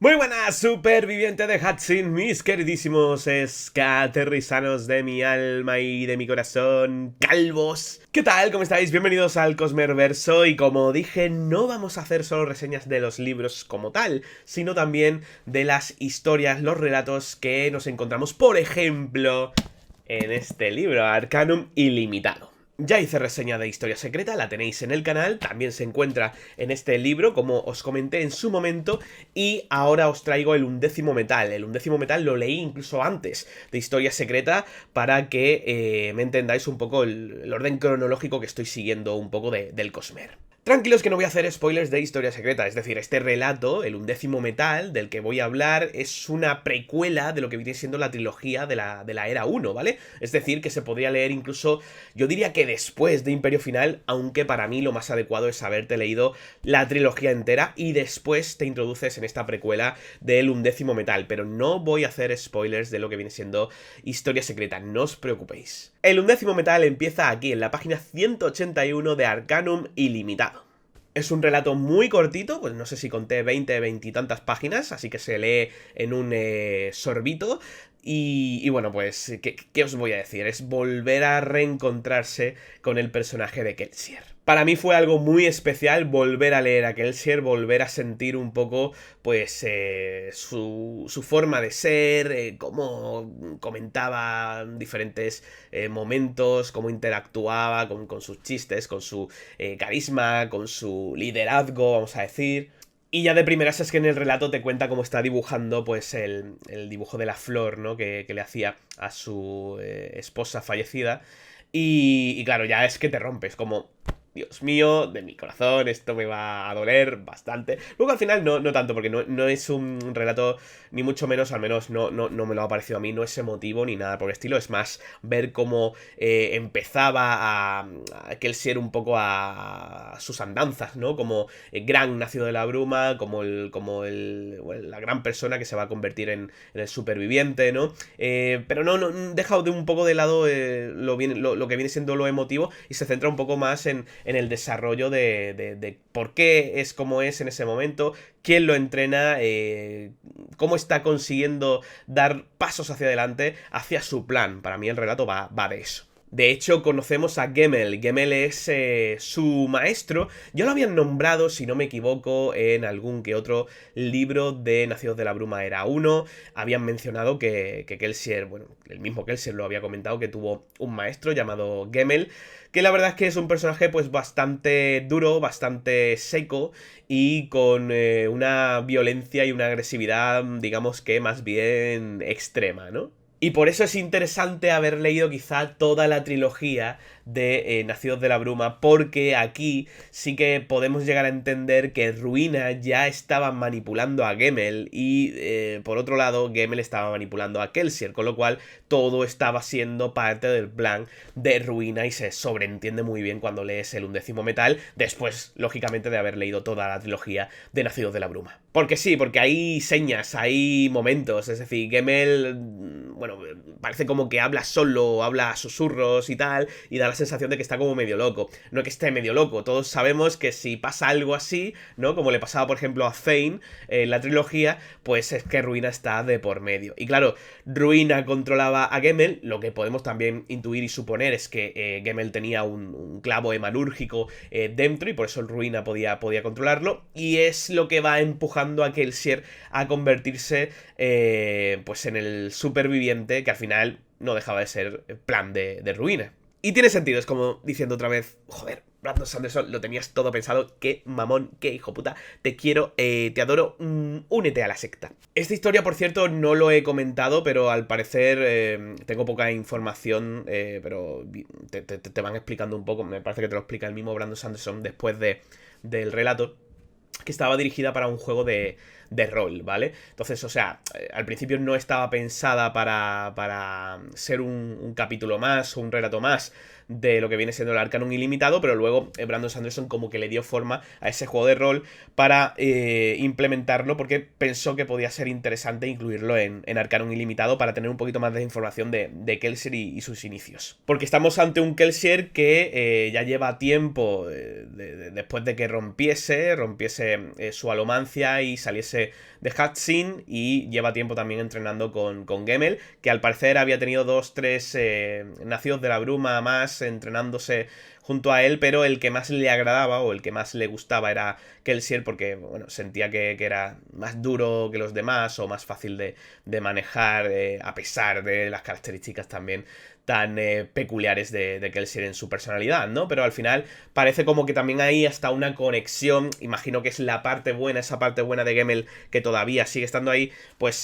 Muy buenas, superviviente de Hatsin, mis queridísimos escaterrizanos de mi alma y de mi corazón, calvos. ¿Qué tal? ¿Cómo estáis? Bienvenidos al Cosmerverso y como dije, no vamos a hacer solo reseñas de los libros como tal, sino también de las historias, los relatos que nos encontramos, por ejemplo, en este libro, Arcanum Ilimitado. Ya hice reseña de Historia Secreta, la tenéis en el canal, también se encuentra en este libro, como os comenté en su momento, y ahora os traigo el Undécimo Metal. El Undécimo Metal lo leí incluso antes de Historia Secreta para que me entendáis un poco el orden cronológico que estoy siguiendo un poco del Cosmer. Tranquilos que no voy a hacer spoilers de Historia Secreta, es decir, este relato, el Undécimo Metal, del que voy a hablar, es una precuela de lo que viene siendo la trilogía de la Era 1, ¿vale? Es decir, que se podría leer incluso, yo diría que después de Imperio Final, aunque para mí lo más adecuado es haberte leído la trilogía entera y después te introduces en esta precuela del Undécimo Metal, pero no voy a hacer spoilers de lo que viene siendo Historia Secreta, no os preocupéis. El Undécimo Metal empieza aquí, en la página 181 de Arcanum Ilimitado. Es un relato muy cortito, pues no sé si conté 20 y tantas páginas, así que se lee en un sorbito. Y bueno, pues, ¿qué os voy a decir? Es volver a reencontrarse con el personaje de Kelsier. Para mí fue algo muy especial volver a leer a Kelsier, volver a sentir un poco, pues, su forma de ser, cómo comentaba diferentes momentos, cómo interactuaba con sus chistes, con su carisma, con su liderazgo, vamos a decir. Y ya de primeras es que en el relato te cuenta cómo está dibujando, pues, el dibujo de la flor, ¿no? Que le hacía a su esposa fallecida. Y claro, ya es que te rompes, como, Dios mío, de mi corazón, esto me va a doler bastante. Luego al final no tanto, porque no es un relato, ni mucho menos, al menos no me lo ha parecido a mí, no es emotivo ni nada por el estilo. Es más, ver cómo empezaba a Kelsier un poco a sus andanzas, ¿no? Como gran nacido de la bruma, bueno, la gran persona que se va a convertir en el superviviente, ¿no? Pero no deja de un poco de lado lo que viene siendo lo emotivo y se centra un poco más en el desarrollo de por qué es como es en ese momento, quién lo entrena, cómo está consiguiendo dar pasos hacia adelante, hacia su plan. Para mí el relato va de eso. De hecho, conocemos a Gemmel. Gemmel es su maestro. Ya lo habían nombrado, si no me equivoco, en algún que otro libro de Nacidos de la Bruma Era 1. Habían mencionado que Kelsier, bueno, el mismo Kelsier lo había comentado, que tuvo un maestro llamado Gemmel, que la verdad es que es un personaje pues bastante duro, bastante seco y con una violencia y una agresividad, digamos que más bien extrema, ¿no? Y por eso es interesante haber leído quizá toda la trilogía de Nacidos de la Bruma, porque aquí sí que podemos llegar a entender que Ruina ya estaba manipulando a Gemmel y por otro lado Gemmel estaba manipulando a Kelsier, con lo cual todo estaba siendo parte del plan de Ruina y se sobreentiende muy bien cuando lees el Undécimo Metal, después lógicamente de haber leído toda la trilogía de Nacidos de la Bruma. Porque sí, porque hay señas, hay momentos, es decir, Gemmel, bueno, parece como que habla solo, habla a susurros y tal, y da la sensación de que está como medio loco. No que esté medio loco, todos sabemos que si pasa algo así, ¿no? Como le pasaba, por ejemplo, a Thane en la trilogía, pues es que Ruina está de por medio. Y claro, Ruina controlaba a Gemmel, lo que podemos también intuir y suponer es que Gemmel tenía un clavo hemanúrgico dentro y por eso Ruina podía controlarlo, y es lo que va empujando a Kelsier a convertirse pues en el superviviente que al final no dejaba de ser plan de Ruina. Y tiene sentido, es como diciendo otra vez, joder, Brandon Sanderson, lo tenías todo pensado, qué mamón, qué hijo puta, te quiero, te adoro, únete a la secta. Esta historia, por cierto, no lo he comentado, pero al parecer tengo poca información, pero te van explicando un poco, me parece que te lo explica el mismo Brandon Sanderson después del relato, que estaba dirigida para un juego de rol, ¿vale? Entonces, o sea, al principio no estaba pensada para ser un capítulo más o un relato más de lo que viene siendo el Arcanum Ilimitado, pero luego Brandon Sanderson como que le dio forma a ese juego de rol para implementarlo, porque pensó que podía ser interesante incluirlo en Arcanum Ilimitado para tener un poquito más de información de Kelsier y sus inicios. Porque estamos ante un Kelsier que ya lleva tiempo, después de que rompiese su alomancia y saliese de Hatsin y lleva tiempo también entrenando con Gemmel, que al parecer había tenido 2-3 nacidos de la bruma más entrenándose junto a él, pero el que más le agradaba o el que más le gustaba era Kelsier porque, bueno, sentía que era más duro que los demás o más fácil de manejar, a pesar de las características también tan peculiares de Kelsier en su personalidad, ¿no? Pero al final parece como que también hay hasta una conexión, imagino que es la parte buena, esa parte buena de Gemmel que todavía sigue estando ahí, pues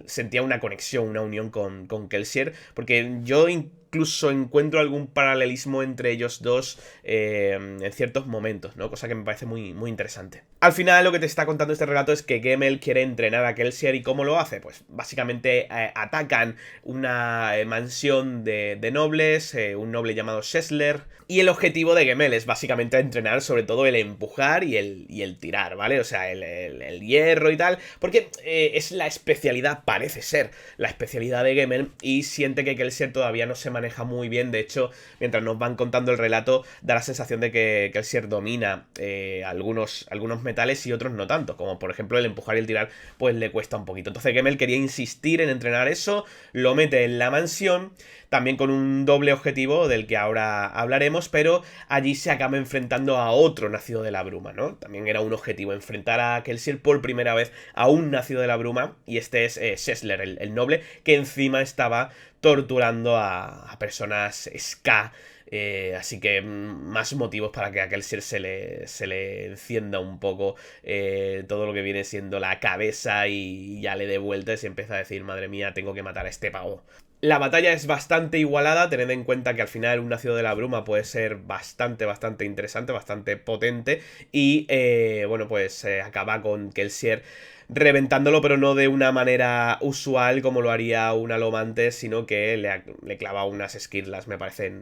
sentía una conexión, una unión con Kelsier, porque yo incluso encuentro algún paralelismo entre ellos dos en ciertos momentos, ¿no? Cosa que me parece muy, muy interesante. Al final lo que te está contando este relato es que Gemmel quiere entrenar a Kelsier, ¿y cómo lo hace? Pues básicamente atacan una mansión de nobles, un noble llamado Shesler, y el objetivo de Gemmel es básicamente entrenar sobre todo el empujar y el tirar, ¿vale? O sea, el hierro y tal, porque es la especialidad, parece ser, la especialidad de Gemmel, y siente que Kelsier todavía no se maneja muy bien. De hecho, mientras nos van contando el relato, da la sensación de que Kelsier domina algunos metales y otros no tanto, como por ejemplo el empujar y el tirar, pues le cuesta un poquito. Entonces Gemmel quería insistir en entrenar eso, lo mete en la mansión, también con un doble objetivo del que ahora hablaremos, pero allí se acaba enfrentando a otro nacido de la bruma, ¿no? También era un objetivo enfrentar a Kelsier por primera vez a un nacido de la bruma, y este es Shesler, el noble, que encima estaba torturando a personas ska. Así que más motivos para que a Kelsier se le encienda un poco todo lo que viene siendo la cabeza y ya le dé vueltas y empieza a decir, madre mía, tengo que matar a este pavo. La batalla es bastante igualada, tened en cuenta que al final un nacido de la bruma puede ser bastante interesante, bastante potente, y bueno, pues acaba con Kelsier reventándolo, pero no de una manera usual como lo haría un alomante, sino que le clava unas esquirlas, me parece,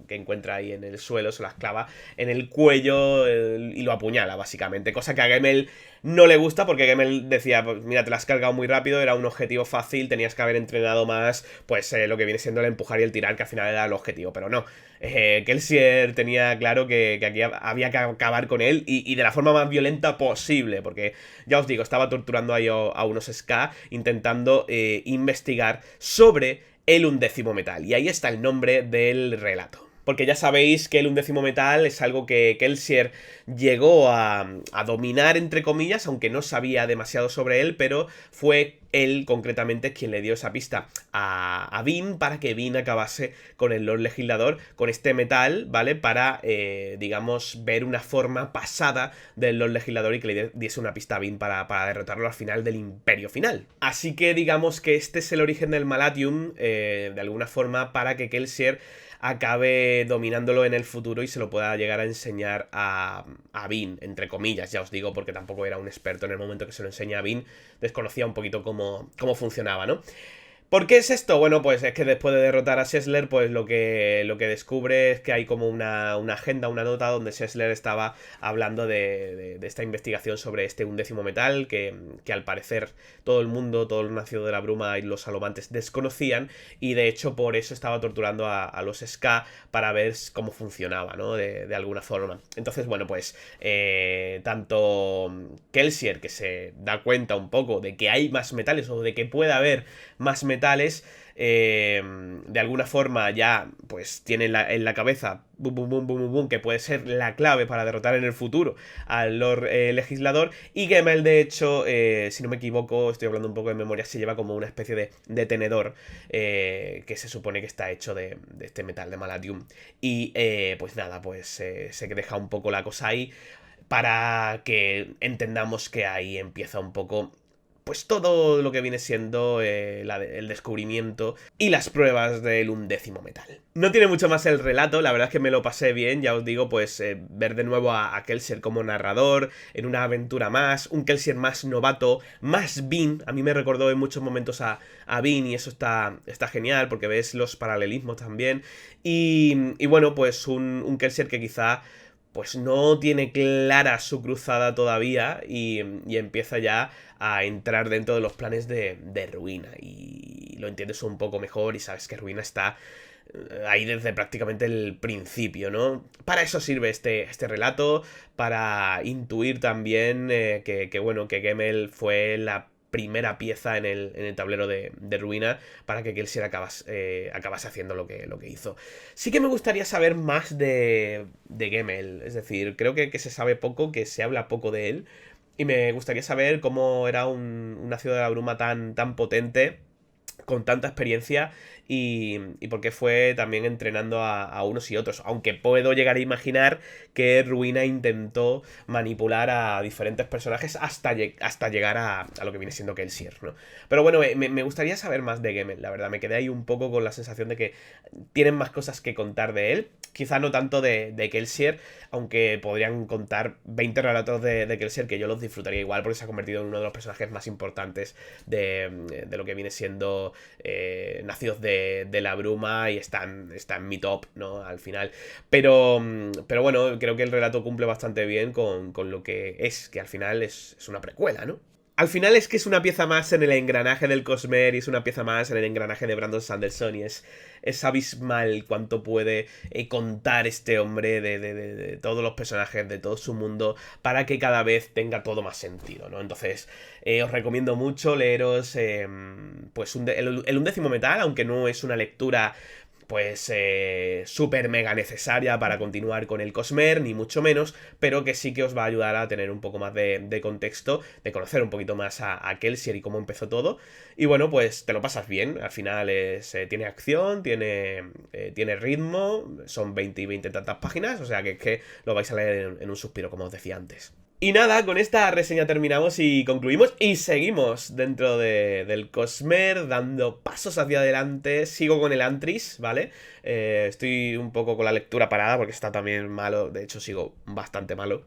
que encuentra ahí en el suelo, se las clava en el cuello y lo apuñala, básicamente. Cosa que a Gemmel no le gusta, porque Gemmel decía, pues mira, te la has cargado muy rápido, era un objetivo fácil, tenías que haber entrenado más, pues lo que viene siendo el empujar y el tirar, que al final era el objetivo, pero no. Kelsier tenía claro que aquí había que acabar con él y de la forma más violenta posible, porque ya os digo, estaba torturando ahí a unos ska, intentando investigar sobre el 11º metal, y ahí está el nombre del relato. Porque ya sabéis que el 11º metal es algo que Kelsier llegó a dominar, entre comillas, aunque no sabía demasiado sobre él, pero fue él concretamente quien le dio esa pista a Vin para que Vin acabase con el Lord Legislador, con este metal, ¿vale? Para, digamos, ver una forma pasada del Lord Legislador y que le diese una pista a Vin para derrotarlo al final del Imperio Final. Así que digamos que este es el origen del Malatium, de alguna forma, para que Kelsier acabe dominándolo en el futuro y se lo pueda llegar a enseñar a Vin, entre comillas, ya os digo, porque tampoco era un experto en el momento que se lo enseña a Vin, desconocía un poquito cómo funcionaba, ¿no? ¿Por qué es esto? Bueno, pues es que después de derrotar a Shesler, pues lo que descubre es que hay como una agenda, una nota donde Shesler estaba hablando de esta investigación sobre este 11º metal que al parecer todo el mundo, todo el nacido de la bruma y los alomantes desconocían, y de hecho por eso estaba torturando a los ska para ver cómo funcionaba, ¿no? De alguna forma. Entonces, bueno, pues tanto Kelsier, que se da cuenta un poco de que hay más metales o de que puede haber más metales, de alguna forma ya pues tiene en la cabeza que puede ser la clave para derrotar en el futuro al Lord Legislador, y Gemmel, de hecho, si no me equivoco, estoy hablando un poco de memoria, se lleva como una especie de tenedor que se supone que está hecho de este metal de Malatium, y pues nada, pues se deja un poco la cosa ahí para que entendamos que ahí empieza un poco pues todo lo que viene siendo el descubrimiento y las pruebas del 11º metal. No tiene mucho más el relato, la verdad es que me lo pasé bien, ya os digo, pues ver de nuevo a Kelsier como narrador, en una aventura más, un Kelsier más novato, más Vin, a mí me recordó en muchos momentos a Vin, y eso está genial, porque ves los paralelismos también, y bueno, pues un Kelsier que quizá pues no tiene clara su cruzada todavía y empieza ya a entrar dentro de los planes de Ruina, y lo entiendes un poco mejor y sabes que Ruina está ahí desde prácticamente el principio, ¿no? Para eso sirve este relato, para intuir también bueno, que Gemmel fue la primera pieza en el tablero de ruina para que Kelsier acabase haciendo lo que hizo. Sí que me gustaría saber más de Gemmel, es decir, creo que se sabe poco, que se habla poco de él, y me gustaría saber cómo era un nacido de la bruma tan potente, con tanta experiencia y por qué fue también entrenando a unos y otros. Aunque puedo llegar a imaginar que Ruina intentó manipular a diferentes personajes hasta llegar a lo que viene siendo Kelsier, ¿no? Pero bueno, me gustaría saber más de Gemmel, la verdad. Me quedé ahí un poco con la sensación de que tienen más cosas que contar de él. Quizá no tanto de Kelsier, aunque podrían contar 20 relatos de Kelsier que yo los disfrutaría igual porque se ha convertido en uno de los personajes más importantes de lo que viene siendo Nacidos de la Bruma y está en mi top, ¿no? Al final. Pero bueno, creo que el relato cumple bastante bien con lo que es, que al final es una precuela, ¿no? Al final es que es una pieza más en el engranaje del Cosmere y es una pieza más en el engranaje de Brandon Sanderson y es abismal cuánto puede contar este hombre de todos los personajes, de todo su mundo, para que cada vez tenga todo más sentido, ¿no? Entonces, os recomiendo mucho leeros pues el Undécimo Metal, aunque no es una lectura pues súper mega necesaria para continuar con el Cosmere, ni mucho menos, pero que sí que os va a ayudar a tener un poco más de contexto, de conocer un poquito más a Kelsier y cómo empezó todo. Y bueno, pues te lo pasas bien, al final tiene acción, tiene ritmo, son 20 y 20 tantas páginas, o sea que es que lo vais a leer en un suspiro, como os decía antes. Y nada, con esta reseña terminamos y concluimos y seguimos dentro del Cosmere, dando pasos hacia adelante. Sigo con el Antris, ¿vale? Estoy un poco con la lectura parada porque está también malo, de hecho sigo bastante malo.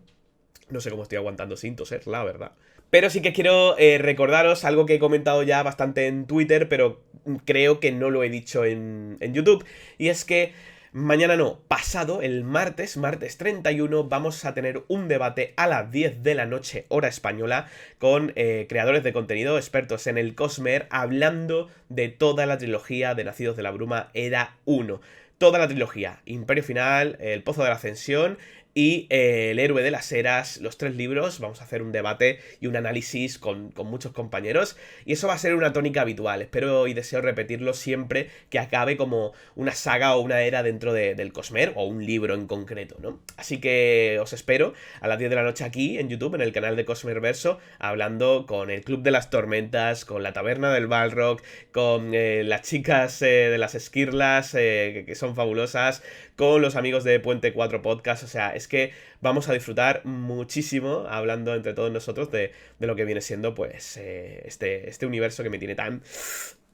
No sé cómo estoy aguantando sin toser, la verdad. Pero sí que quiero recordaros algo que he comentado ya bastante en Twitter, pero creo que no lo he dicho en YouTube, y es que mañana no, pasado, el martes 31, vamos a tener un debate a las 10 de la noche, hora española, con creadores de contenido, expertos en el Cosmere, hablando de toda la trilogía de Nacidos de la Bruma Era 1. Toda la trilogía, Imperio Final, El Pozo de la Ascensión y El Héroe de las Eras, los 3 libros. Vamos a hacer un debate y un análisis con muchos compañeros, y eso va a ser una tónica habitual. Espero y deseo repetirlo siempre que acabe como una saga o una era dentro del Cosmere, o un libro en concreto, ¿no? Así que os espero a las 10 de la noche aquí en YouTube, en el canal de Cosmere Verso, hablando con el Club de las Tormentas, con la Taberna del Balrog, con las chicas de las Esquirlas, que son fabulosas, con los amigos de Puente 4 Podcast. O sea, es que vamos a disfrutar muchísimo hablando entre todos nosotros de lo que viene siendo pues este universo que me tiene tan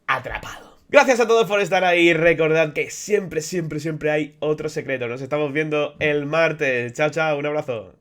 atrapado. Gracias a todos por estar ahí. Recordad que siempre, siempre, siempre hay otro secreto. Nos estamos viendo el martes. Chao, chao, un abrazo.